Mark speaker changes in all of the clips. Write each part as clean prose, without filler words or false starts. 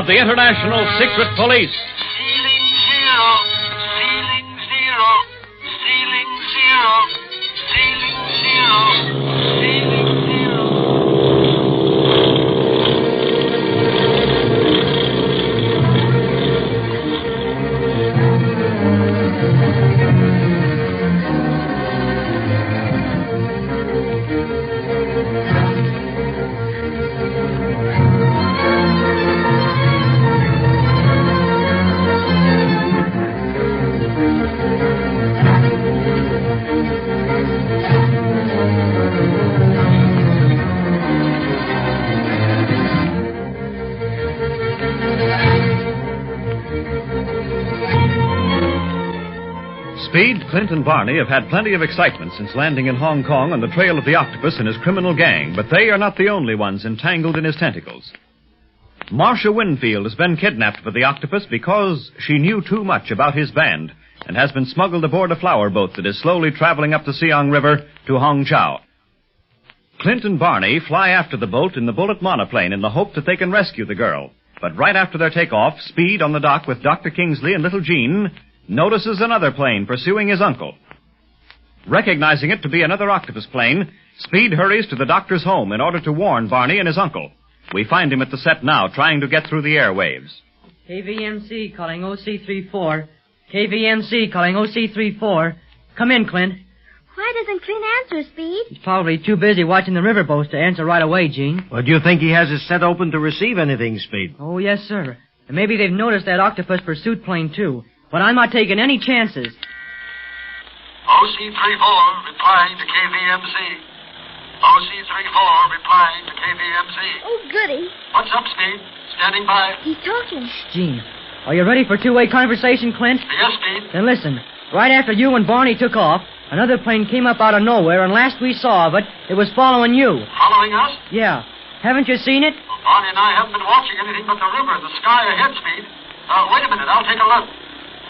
Speaker 1: of the International Secret Police.
Speaker 2: Ceiling zero, ceiling zero, ceiling zero, ceiling zero, ceiling zero.
Speaker 1: Speed, Clint, and Barney have had plenty of excitement since landing in Hong Kong on the trail of the Octopus and his criminal gang, but they are not the only ones entangled in his tentacles. Marcia Winfield has been kidnapped by the Octopus because she knew too much about his band and has been smuggled aboard a flower boat that is slowly traveling up the Siang River to Hongqiao. Clint and Barney fly after the boat in the Bullet monoplane in the hope that they can rescue the girl. But right after their takeoff, Speed on the dock with Dr. Kingsley and little Jean notices another plane pursuing his uncle. Recognizing it to be another Octopus plane, Speed hurries to the doctor's home in order to warn Barney and his uncle. We find him at the set now, trying to get through the airwaves.
Speaker 3: KVMC calling OC34. KVMC calling OC34. Come in, Clint.
Speaker 4: Why doesn't Clint answer, Speed?
Speaker 3: He's probably too busy watching the riverboats to answer right away, Gene.
Speaker 5: Well, do you think he has his set open to receive anything, Speed?
Speaker 3: Oh, yes, sir. And maybe they've noticed that Octopus pursuit plane, too. But I'm not taking any chances.
Speaker 2: OC34 replying to KVMC. OC34 replying to KVMC.
Speaker 4: Oh, goody.
Speaker 2: What's up, Speed? Standing by.
Speaker 4: He's talking.
Speaker 3: Gene, are you ready for two-way conversation, Clint?
Speaker 2: Yes, Speed.
Speaker 3: Then listen. Right after you and Barney took off, another plane came up out of nowhere, and last we saw of it, it was following you.
Speaker 2: Following us?
Speaker 3: Yeah. Haven't you seen it?
Speaker 2: Well, Barney and I haven't been watching anything but the river, the sky ahead, Speed. Wait a minute. I'll take a look.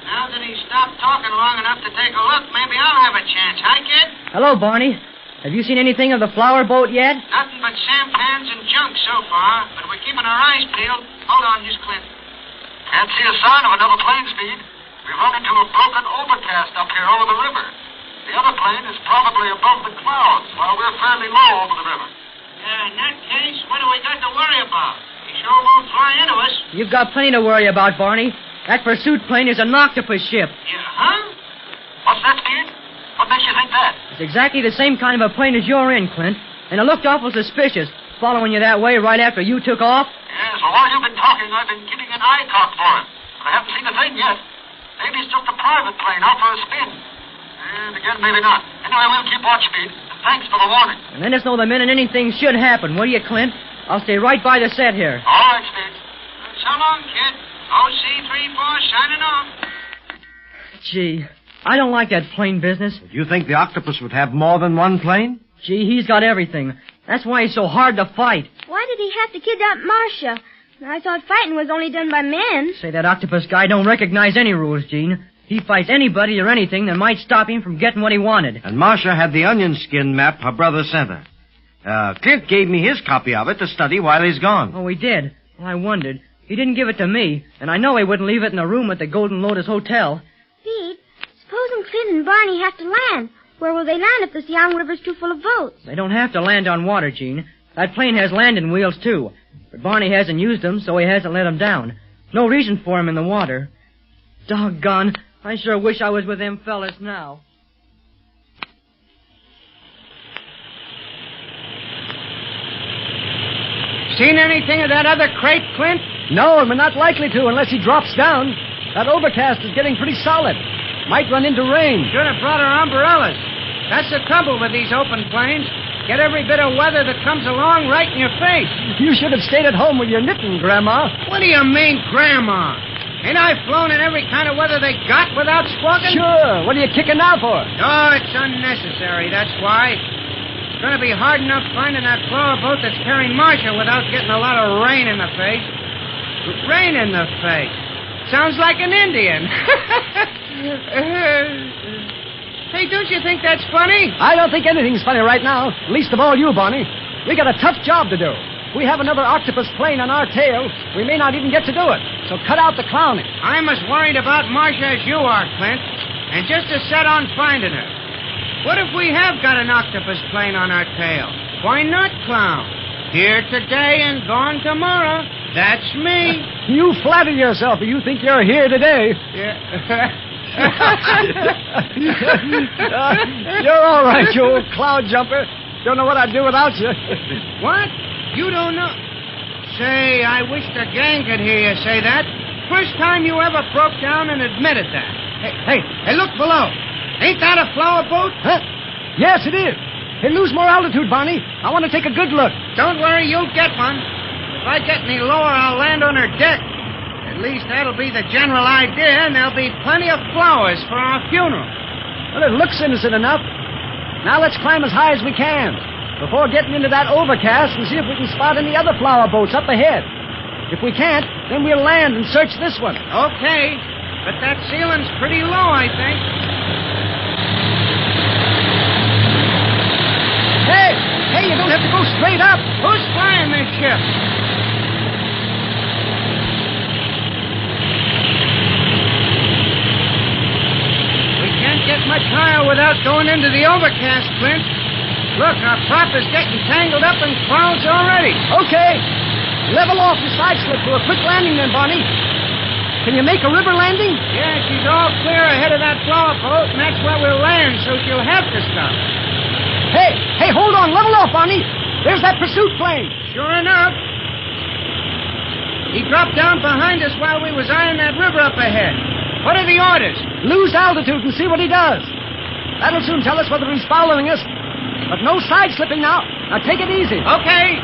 Speaker 2: Now that he's stopped talking long enough to take a look, maybe I'll have a chance. Hi, kid?
Speaker 3: Hello, Barney. Have you seen anything of the flower boat yet?
Speaker 2: Nothing but sampans and junk so far, but we're keeping our eyes peeled. Hold on, just Clint. Can't see a sign of another plane, Speed. We've run into a broken overcast up here over the river. The other plane is probably above the clouds, while we're fairly low over the river. In that case, what do we got to worry about? He sure won't fly into us.
Speaker 3: You've got plenty to worry about, Barney. That pursuit plane is an Octopus ship.
Speaker 2: Yeah, huh? What's that, Speed? What makes you think that?
Speaker 3: It's exactly the same kind of a plane as you're in, Clint. And it looked awful suspicious, following you that way right after you took off.
Speaker 2: Yes, well, while you've been talking, I've been keeping an eye cocked for him. But I haven't seen a thing yet. Maybe he's took the private plane out for a spin. And again, maybe not. Anyway, we'll keep watch, Speed. And thanks for the warning.
Speaker 3: And let us know the minute anything should happen, will you, Clint? I'll stay right by the set here.
Speaker 2: All right, Speed. So long, kid. OC34 signing off.
Speaker 3: Gee, I don't like that plane business.
Speaker 5: Do you think the Octopus would have more than one plane?
Speaker 3: Gee, he's got everything. That's why he's so hard to fight.
Speaker 4: Why did he have to kidnap Marcia? I thought fighting was only done by men.
Speaker 3: Say, that Octopus guy don't recognize any rules, Gene. He fights anybody or anything that might stop him from getting what he wanted.
Speaker 5: And Marcia had the onion skin map her brother sent her. Clint gave me his copy of it to study while he's gone.
Speaker 3: Oh, he did? Well, I wondered. He didn't give it to me, and I know he wouldn't leave it in the room at the Golden Lotus Hotel.
Speaker 4: Speed, supposing Clint and Barney have to land. Where will they land if the Siang River's too full of boats?
Speaker 3: They don't have to land on water, Gene. That plane has landing wheels, too. But Barney hasn't used them, so he hasn't let them down. No reason for him in the water. Doggone, I sure wish I was with them fellas now.
Speaker 6: Seen anything of that other crate, Clint?
Speaker 7: No, and we're not likely to unless he drops down. That overcast is getting pretty solid. Might run into rain.
Speaker 6: Should have brought our umbrellas. That's the trouble with these open planes. Get every bit of weather that comes along right in your face.
Speaker 7: You should have stayed at home with your knitting, Grandma.
Speaker 6: What do you mean, Grandma? Ain't I flown in every kind of weather they got without squawking?
Speaker 7: Sure. What are you kicking now for?
Speaker 6: Oh, it's unnecessary, that's why. It's going to be hard enough finding that flower boat that's carrying Marcia without getting a lot of rain in the face. Rain in the face. Sounds like an Indian. Hey, don't you think that's funny?
Speaker 7: I don't think anything's funny right now. Least of all you, Barney. We got a tough job to do. we have another octopus plane on our tail, we may not even get to do it. So cut out the clowning.
Speaker 6: I'm as worried about Marcia as you are, Clint. And just as set on finding her. What if we have got an octopus plane on our tail? Why not clown? Here today and gone tomorrow. That's me.
Speaker 7: You flatter yourself if you think you're here today.
Speaker 6: Yeah.
Speaker 7: You're all right, you old cloud jumper. Don't know what I'd do without you.
Speaker 6: What? You don't know? Say, I wish the gang could hear you say that. First time you ever broke down and admitted that. Hey, look below. Ain't that a flower boat?
Speaker 7: Huh? Yes, it is. Hey, lose more altitude, Barney. I want to take a good look.
Speaker 6: Don't worry, you'll get one. If I get any lower, I'll land on her deck. At least that'll be the general idea, and there'll be plenty of flowers for our funeral.
Speaker 7: Well, it looks innocent enough. Now let's climb as high as we can before getting into that overcast and see if we can spot any other flower boats up ahead. If we can't, then we'll land and search this one.
Speaker 6: Okay, but that ceiling's pretty low, I think.
Speaker 7: Hey, you don't have to go straight up.
Speaker 6: Who's flying this ship? We can't get much higher without going into the overcast, Clint. Look, our prop is getting tangled up in clouds already.
Speaker 7: Okay. Level off the side slip for a quick landing then, Barney. Can you make a river landing?
Speaker 6: Yeah, she's all clear ahead of that flower boat, and that's where we'll land, so she'll have to stop.
Speaker 7: Hey, hold on. Level off, Barney. There's that pursuit plane.
Speaker 6: Sure enough. He dropped down behind us while we was eyeing that river up ahead. What are the orders?
Speaker 7: Lose altitude and see what he does. That'll soon tell us whether he's following us. But no side slipping now. Now take it easy.
Speaker 6: Okay.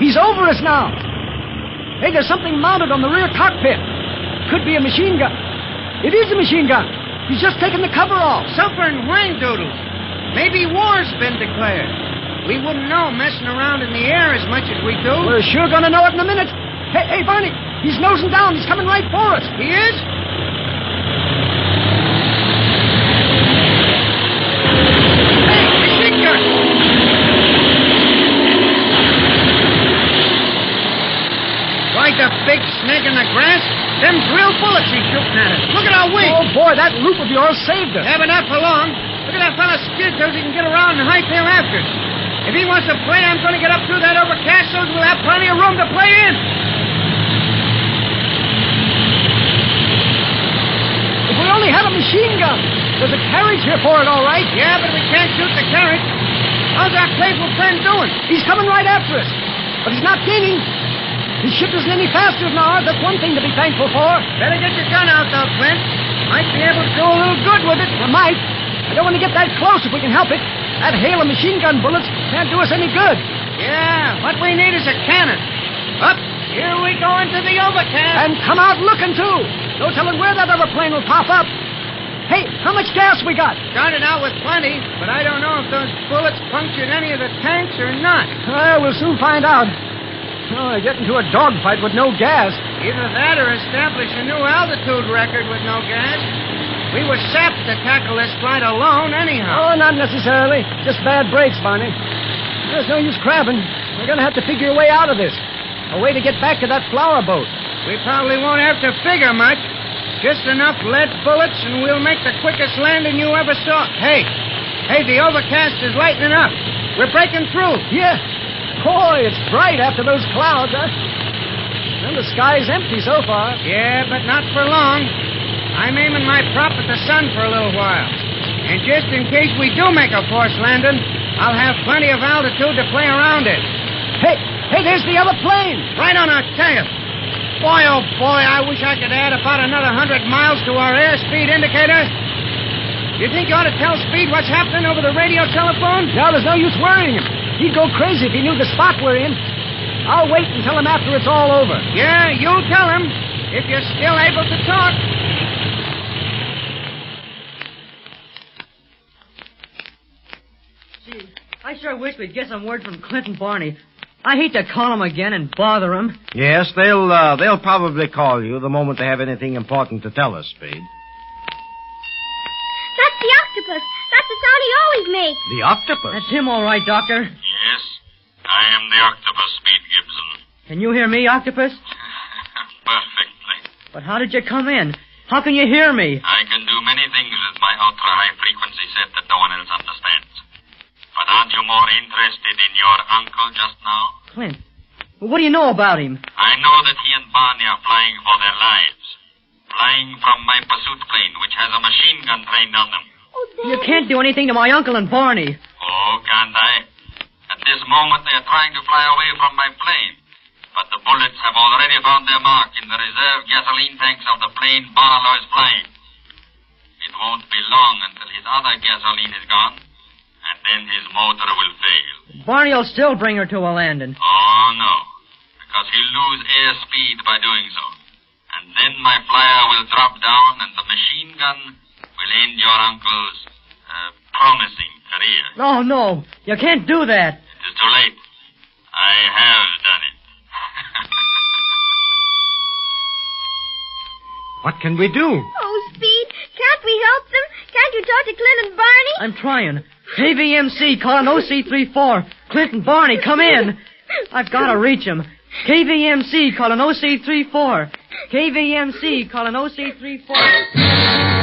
Speaker 7: He's over us now. Hey, there's something mounted on the rear cockpit. Could be a machine gun. It is a machine gun. He's just taken the cover off.
Speaker 6: Suffering whang-doodles. Maybe war's been declared. We wouldn't know messing around in the air as much as we do.
Speaker 7: We're sure gonna know it in a minute. Hey, Barney, he's nosing down. He's coming right for us.
Speaker 6: He is? Hey, machine gun! Like a big snake in the grass? Them drill bullets he's shooting at us. Look at our wings.
Speaker 7: Oh, boy, that loop of yours saved us.
Speaker 6: Yeah, but not for long. Look at that fella skid so he can get around and hightail after us. If he wants to play, I'm going to get up through that overcast so we'll have plenty of room to play in.
Speaker 7: If we only had a machine gun. There's a carriage here for it, all right.
Speaker 6: Yeah, but we can't shoot the carriage. How's our playful friend doing?
Speaker 7: He's coming right after us. But he's not gaining. His ship isn't any faster than ours. That's one thing to be thankful for.
Speaker 6: Better get your gun out, though, Clint. Might be able to do a little good with it.
Speaker 7: We might. I don't want to get that close if we can help it. That hail of machine gun bullets can't do us any good.
Speaker 6: Yeah, what we need is a cannon. Up, here we go into the overcast.
Speaker 7: And come out looking, too. No telling where that other plane will pop up. Hey, how much gas we got?
Speaker 6: Started out with plenty, but I don't know if those bullets punctured any of the tanks or not.
Speaker 7: Well, we'll soon find out. Oh, I get into a dogfight with no gas.
Speaker 6: Either that or establish a new altitude record with no gas. We were sapped to tackle this flight alone anyhow.
Speaker 7: Oh, not necessarily. Just bad brakes, Barney. There's no use crabbing. We're going to have to figure a way out of this. A way to get back to that flower boat.
Speaker 6: We probably won't have to figure much. Just enough lead bullets and we'll make the quickest landing you ever saw. Hey, the overcast is lightening up. We're breaking through.
Speaker 7: Yeah. Boy, it's bright after those clouds, huh? Well, the sky's empty so far.
Speaker 6: Yeah, but not for long. I'm aiming my prop at the sun for a little while. And just in case we do make a forced landing, I'll have plenty of altitude to play around it.
Speaker 7: Hey, there's the other plane.
Speaker 6: Right on our tail. Boy, oh boy, I wish I could add about another 100 miles to our airspeed indicator. You think you ought to tell Speed what's happening over the radio telephone?
Speaker 7: No, there's no use worrying him. He'd go crazy if he knew the spot we're in. I'll wait and tell him after it's all over.
Speaker 6: Yeah, you'll tell him, if you're still able to talk.
Speaker 3: Gee, I sure wish we'd get some word from Clint and Barney. I hate to call them again and bother them.
Speaker 5: Yes, they'll probably call you the moment they have anything important to tell us, Speed.
Speaker 4: That's the octopus. That's That's the sound he always makes.
Speaker 5: The octopus?
Speaker 3: That's him, all right, Doctor.
Speaker 2: Yes, I am the Octopus, Speed Gibson.
Speaker 3: Can you hear me, Octopus?
Speaker 2: Perfectly.
Speaker 3: But how did you come in? How can you hear me?
Speaker 2: I can do many things with my ultra-high frequency set that no one else understands. But aren't you more interested in your uncle just now?
Speaker 3: Clint, what do you know about him?
Speaker 2: I know that he and Barney are flying for their lives. Flying from my pursuit plane, which has a machine gun trained on them.
Speaker 4: Oh, Dad.
Speaker 3: You can't do anything to my uncle and Barney.
Speaker 2: Oh, can't I? At this moment, they are trying to fly away from my plane. But the bullets have already found their mark in the reserve gasoline tanks of the plane Barlow is flying. It won't be long until his other gasoline is gone, and then his motor will fail.
Speaker 3: Barney will still bring her to a landing.
Speaker 2: Oh, no, because he'll lose airspeed by doing so. And then my flyer will drop down, and the machine gun will end your uncle's promising career.
Speaker 3: No, no, you can't do that.
Speaker 2: It is too late. I have done it.
Speaker 5: What can we do?
Speaker 4: Oh, Speed, can't we help them? Can't you talk to Clint and Barney?
Speaker 3: I'm trying. KVMC calling OC34. Clint and Barney, come in. I've got to reach him. KVMC calling OC34. KVMC calling OC34.